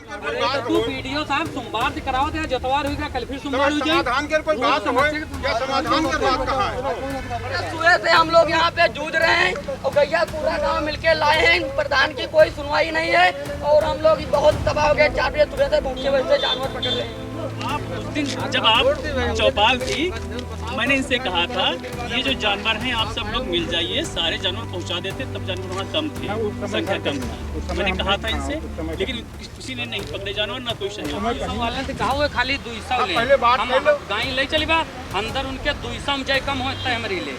तू वीडियो साहब सोमवार से कराओ थे, जतवार हुई कल फिर सोमवार हुई समाधान के कोई बात हो या समाधान की बात कहाँ है? सुबह से हम लोग यहाँ पे जूझ रहे हैं और गैया पूरा गांव मिलके लाए हैं, प्रधान की कोई सुनवाई नहीं है और हम लोग बहुत तबाह हो गए। 4 बजे सुबह से भूखे वजह से जानवर पकड़ रहे हैं। उस दिन जब आप चौपाल थी, मैंने इनसे कहा था ये जो जानवर हैं आप सब लोग मिल जाइए, सारे जानवर पहुंचा देते, तब जानवर वहाँ कम थे, संख्या कम था। मैंने कहा था इनसे, लेकिन किसी ने नहीं पकड़े जानवर, ना कोई सहयोग वाले से कहा हुआ खाली 200 ले, पहले बात हम गाय ले चली बा अंदर उनके 200 में जाए कम होता है हमारी ले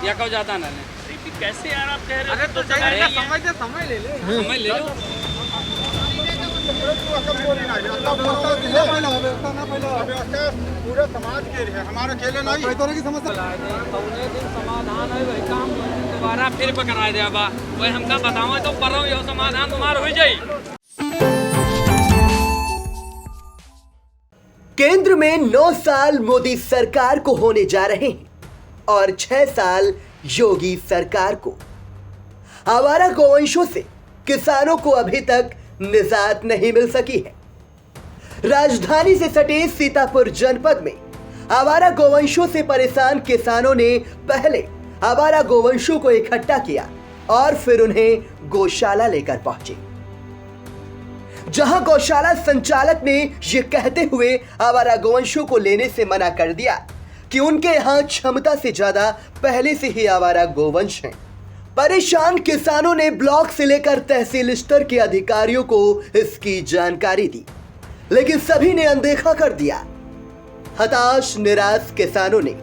या कहो ज्यादा ना ले। कैसे यार आप कह रहे हो? समय ले लो। पूरे समाज के लिए हमारे अकेले नहीं समाधान है वही काम दोबारा फिर पकड़ा दे बा वही हमका बताओ तो पर यह समाधान तुम्हारा हो जाए। केंद्र में 9 साल मोदी सरकार को होने जा रहे हैं और 6 साल योगी सरकार को। आवारा गौवंशों से किसानों को अभी तक निजात नहीं मिल सकी है। राजधानी से सटे सीतापुर जनपद में आवारा गौवंशों से परेशान किसानों ने पहले आवारा गौवंशों को इकट्ठा किया और फिर उन्हें गौशाला लेकर पहुंचे, जहां गौशाला संचालक ने यह कहते हुए आवारा गौवंशों को लेने से मना कर दिया कि उनके यहां क्षमता से ज्यादा पहले से ही आवारा गौवंश हैं। परेशान किसानों ने ब्लॉक से लेकर तहसील स्तर के अधिकारियों को इसकी जानकारी दी, लेकिन सभी ने अनदेखा कर दिया। हताश निराश किसानों ने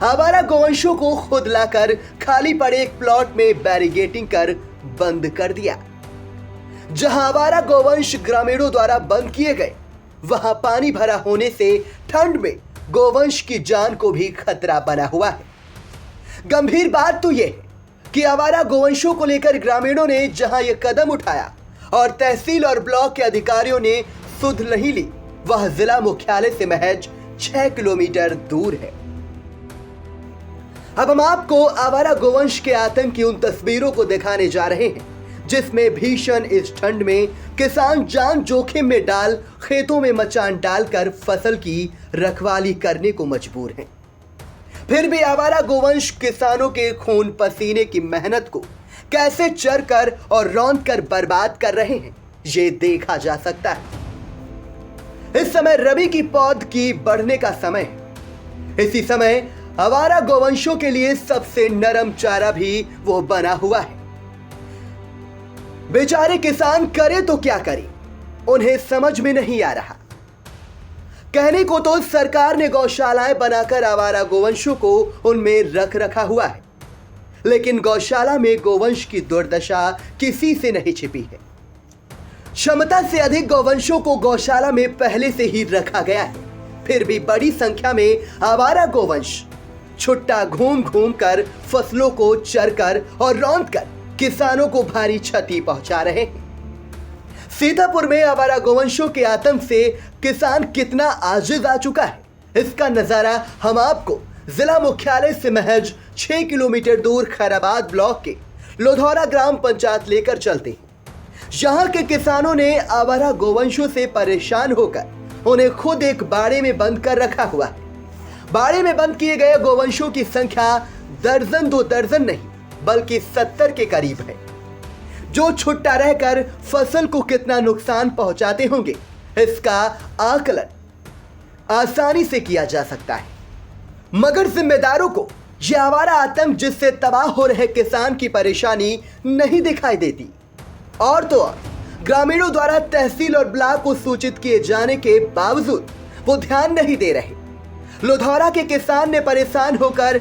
आवारा गौवंशों को खुद लाकर खाली पड़े एक प्लॉट में बैरिगेटिंग कर बंद कर दिया। जहां आवारा गौवंश ग्रामीणों द्वारा बंद किए गए, वहां पानी भरा होने से ठंड में गौवंश की जान को भी खतरा बना हुआ है। गंभीर बात तो यह है कि आवारा गौवंशों को लेकर ग्रामीणों ने जहां यह कदम उठाया और तहसील और ब्लॉक के अधिकारियों ने सुध नहीं ली, वह जिला मुख्यालय से महज 6 किलोमीटर दूर है। अब हम आपको आवारा गौवंश के आतंक की उन तस्वीरों को दिखाने जा रहे हैं जिसमें भीषण इस ठंड में किसान जान जोखिम में डाल खेतों में मचान डालकर फसल की रखवाली करने को मजबूर हैं। फिर भी आवारा गौवंश किसानों के खून पसीने की मेहनत को कैसे चर कर और रौंद कर बर्बाद कर रहे हैं, ये देखा जा सकता है। इस समय रबी की पौध की बढ़ने का समय है। इसी समय आवारा गौवंशों के लिए सबसे नरम चारा भी वो बना हुआ है। बेचारे किसान करे तो क्या करें, उन्हें समझ में नहीं आ रहा। कहने को तो सरकार ने गौशालाएं बनाकर आवारा गौवंशों को उनमें रख रखा हुआ है, लेकिन गौशाला में गौवंश की दुर्दशा किसी से नहीं छिपी है। क्षमता से अधिक गौवंशों को गौशाला में पहले से ही रखा गया है, फिर भी बड़ी संख्या में आवारा गौवंश छुट्टा घूम घूम कर फसलों को चरकर और रौंद कर किसानों को भारी क्षति पहुंचा रहे हैं। सीतापुर में आवारा गौवंशों के आतंक से किसान कितना आजिज आ चुका है, इसका नजारा हम आपको जिला मुख्यालय से महज 6 किलोमीटर दूर खैराबाद ब्लॉक के लोधौरा ग्राम पंचायत लेकर चलते हैं। यहाँ के किसानों ने आवारा गौवंशों से परेशान होकर उन्हें खुद एक बाड़े में बंद कर रखा हुआ है। बाड़े में बंद किए गए गौवंशों की संख्या दर्जन 2 दर्जन नहीं बल्कि 70 के करीब है, जो छुट्टा रहकर फसल को कितना नुकसान पहुंचाते होंगे, इसका आकलन आसानी से किया जा सकता है। मगर जिम्मेदारों को यह आवारा आतंक जिससे तबाह हो रहे किसान की परेशानी नहीं दिखाई देती। और तो और ग्रामीणों द्वारा तहसील और ब्लॉक को सूचित किए जाने के बावजूद वो ध्यान नहीं दे रहे। लोधौरा के किसान ने परेशान होकर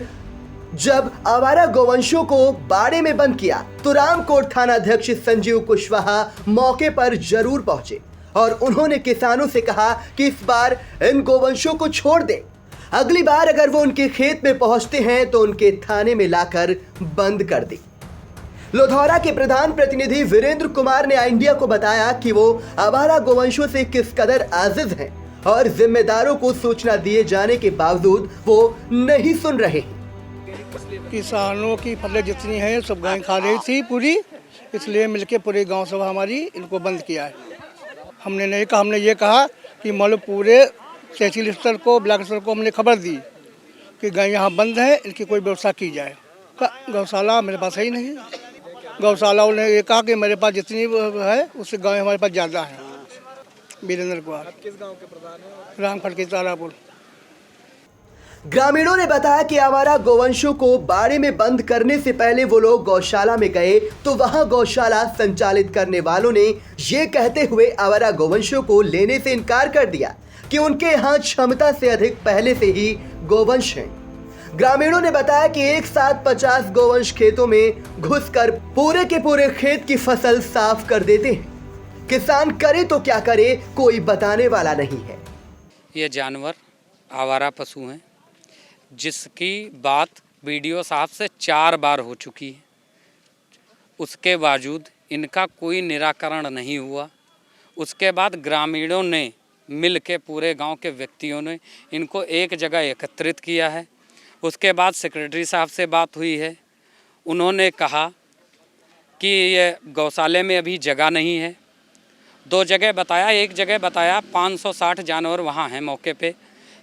जब आवारा गौवंशों को बाड़े में बंद किया तो रामकोट थाना अध्यक्ष संजीव कुशवाहा मौके पर जरूर पहुंचे और उन्होंने किसानों से कहा कि इस बार इन गौवंशों को छोड़ दे, अगली बार अगर वो उनके खेत में पहुंचते हैं तो उनके थाने में लाकर बंद कर दे। लोधौरा के प्रधान प्रतिनिधि वीरेंद्र कुमार ने इंडिया को बताया कि वो आवारा गौवंशों से किस कदर आजिज हैं और जिम्मेदारों को सूचना दिए जाने के बावजूद वो नहीं सुन रहे हैं। किसानों की फसलें जितनी हैं सब गाय खा रही थी पूरी, इसलिए मिलके पूरे गांव सभा हमारी इनको बंद किया है। हमने नहीं कहा, हमने ये कहा कि मतलब पूरे तहसील स्तर को, ब्लॉक स्तर को हमने खबर दी कि गाय यहाँ बंद है, इनकी कोई व्यवस्था की जाए। गौशाला मेरे पास है ही नहीं। गौशाला ने ये कहा कि मेरे पास जितनी है उससे गाय हमारे पास ज़्यादा है। वीरेंद्र कुमार। किस गांव के प्रधान हैं? रामखड़ के तारापुर। ग्रामीणों ने बताया कि आवारा गोवंशों को बाड़े में बंद करने से पहले वो लोग गौशाला में गए तो वहां गौशाला संचालित करने वालों ने ये कहते हुए आवारा गोवंशों को लेने से इनकार कर दिया कि उनके यहाँ क्षमता से अधिक पहले से ही गोवंश हैं। ग्रामीणों ने बताया कि एक साथ 50 गोवंश खेतों में घुसकर पूरे के पूरे खेत की फसल साफ कर देते हैं। किसान करे तो क्या करे, कोई बताने वाला नहीं है। ये जानवर आवारा पशु हैं जिसकी बात बीडीओ साहब से 4 बार हो चुकी है, उसके बावजूद इनका कोई निराकरण नहीं हुआ। उसके बाद ग्रामीणों ने मिल के, पूरे गांव के व्यक्तियों ने इनको एक जगह एकत्रित किया है। उसके बाद सेक्रेटरी साहब से बात हुई है, उन्होंने कहा कि ये गौशाले में अभी जगह नहीं है। 2 जगह बताया, एक जगह बताया 560 जानवर वहाँ हैं मौके पे,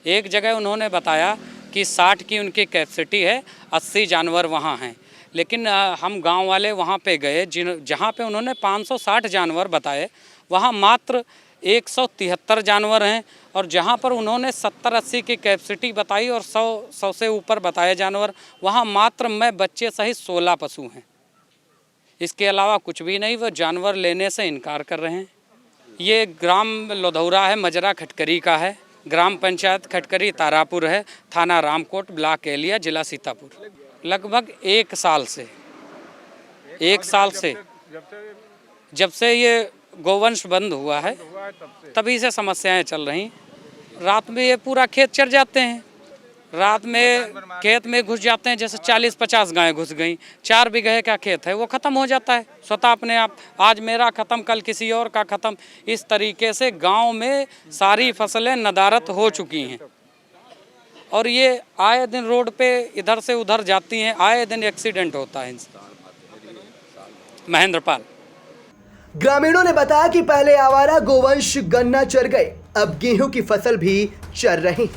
एक जगह उन्होंने बताया कि 60 की उनकी कैपेसिटी है, 80 जानवर वहाँ हैं। लेकिन हम गांव वाले वहाँ पे गए जहाँ पे उन्होंने 560 जानवर बताए, वहाँ मात्र 173 जानवर हैं, और जहाँ पर उन्होंने 70-80 की कैपेसिटी बताई और 100 से ऊपर बताए जानवर, वहाँ मात्र मैं बच्चे सहित 16 पशु हैं। इसके अलावा कुछ भी नहीं, वो जानवर लेने से इनकार कर रहे हैं। ये ग्राम लोधौरा है, मजरा खटकरी का है, ग्राम पंचायत खटकरी तारापुर है, थाना रामकोट, ब्लॉक एलिया, जिला सीतापुर। लगभग 1 साल से जब से ये गोवंश बंद हुआ है तभी से समस्याएं चल रही। रात में ये पूरा खेत चर जाते हैं, रात में खेत में घुस जाते हैं। जैसे 40-50 गायें घुस गई, 4 बीघे का खेत है, वो ख़त्म हो जाता है स्वतः अपने आप। आज मेरा ख़त्म, कल किसी और का ख़त्म। इस तरीके से गांव में सारी फसलें नदारत हो चुकी हैं, और ये आए दिन रोड पे इधर से उधर जाती हैं, आए दिन एक्सीडेंट होता है इनसे। महेंद्र पाल। ग्रामीणों ने बताया कि पहले आवारा गोवंश गन्ना चर गए, अब गेहूं की फसल भी चर रहे।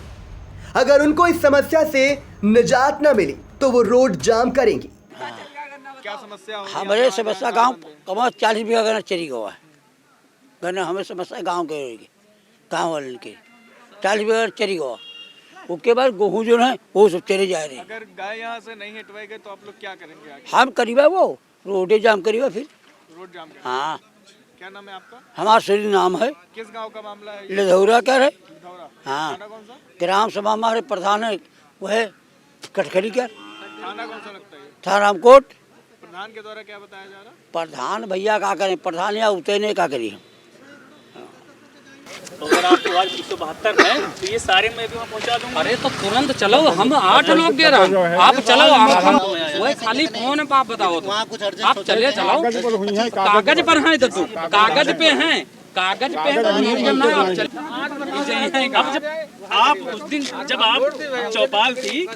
अगर उनको इस समस्या से निजात न मिली तो वो रोड जाम करेंगी। क्या समस्या होगी? हमारे समस्या गांव कम 40 बीघा गन्ना चरी गवा है। गन्ना हमें समस्या गांव के गांव वाले के 40 बीघा चरी गवा। उसके बाद गेहूँ जो है वो सब चले जा रहे हैं। अगर गाय यहाँ से नहीं हटवाई गई तो आप लोग क्या करेंगे आगे? हम करीबा वो रोडे जाम करीबा, फिर रोड जाम करेंगे। हाँ। क्या नाम है आपका? हमारा शरीर नाम है। किस गांव का मामला है? लधौरा का है। हाँ। हाँ, ग्राम सभा हमारे प्रधान है वो है कटखरी का। थाना कौन सा लगता है? था रामकोट। प्रधान के द्वारा क्या बताया जा रहा? प्रधान भैया क्या करें, प्रधान या उतने क्या करिए। अगर आपको आज 172 है तो ये सारे मैं भी वहाँ पहुँचा दूँगा। अरे तो तुरंत चलो, हम 8 लोग दे रहे हैं, आप चलो। हम वही खाली फोन पे आप बताओ तो आप चले चलो। कागज पर हैं तो कागज पे हैं, कागज पे हैं तो अब जब आप उस दिन जब आप चौपाल थी,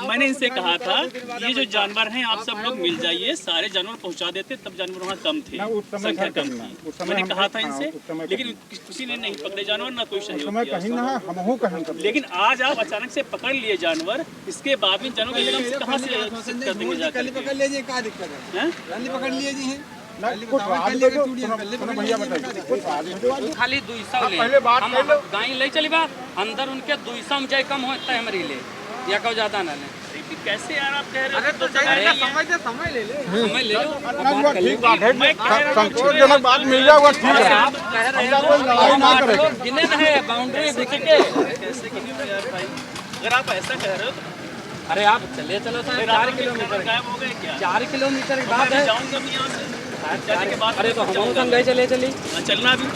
मैंने इनसे कहा था ये जो जानवर हैं आप सब लोग मिल जाइए, सारे जानवर पहुंचा देते। तब जानवर वहाँ कम थे, संख्या कम थी। मैंने कहा था इनसे, लेकिन किसी ने नहीं पकड़े जानवर, ना कोई सहयोग किया। लेकिन आज आप अचानक से पकड़ लिए जानवर, इसके बाद भी जानवर एकदम से कहाँ से कर देंगे जाकर? पकड़ लीजिए, क्या दिक्कत है? पकड़ लीजिए। खाली 200 ले, हम गाय ले चली बा अंदर उनके 200 में जाए कम होता है हमारी ले, या कहो ज्यादा ना ले। कैसे यार आप कह रहे अरे तो समय ले लो। समय ले लो। संतोषजनक बात मिल जाएगा, ठीक है। आप कह रहे हैं गिने रहे बाउंड्री के कैसे यार भाई, अगर आप ऐसा कह रहे हो तो अरे आप चले चलो सर। 4 किलोमीटर गायब हो गए क्या? 4 किलोमीटर की बात है। जाऊंगा मैं यहाँ से जाने के बाद। अरे तो हम संग गए, चले चलना भी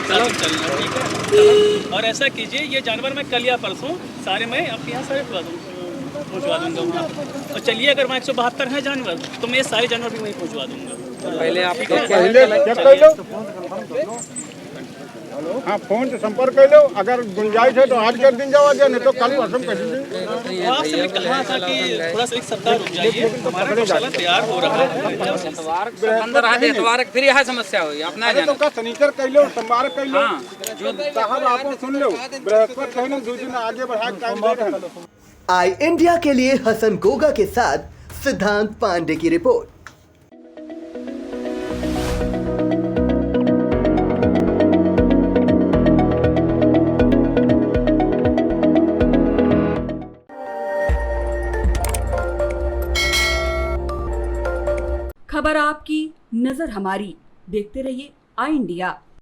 चलो, चलना ठीक है। और ऐसा कीजिए, ये जानवर मैं कल या परसों सारे मैं आपके यहाँ सारे पहुँचवा दूँगा वहाँ। और चलिए, अगर वहाँ 172 है जानवर तो मैं ये सारे जानवर भी वहीं पहुँचवा दूँगा। पहले आप हाँ फोन से संपर्क कर लो, अगर गुंजाइश है तो आज कर दिन जाओ, नहीं तो कल परसों कर दीजिए। आपसे मैं कहा था कि थोड़ा सा एक सप्ताह रुक जाइए, हमारा गौशाला तैयार हो रहा है। इतवार बंद रहा दे, इतवार फिर यह समस्या हुई अपना तो का शनिचर कर लो, सोमवार कर लो। हाँ, जो साहब आप सुन लो, बृहस्पति कहने 2 दिन आगे बढ़ा के टाइम दे रहे हैं। आई इंडिया के लिए हसन गोगा के साथ सिद्धांत पांडे की रिपोर्ट। खबर आपकी, नजर हमारी। देखते रहिए आई इंडिया।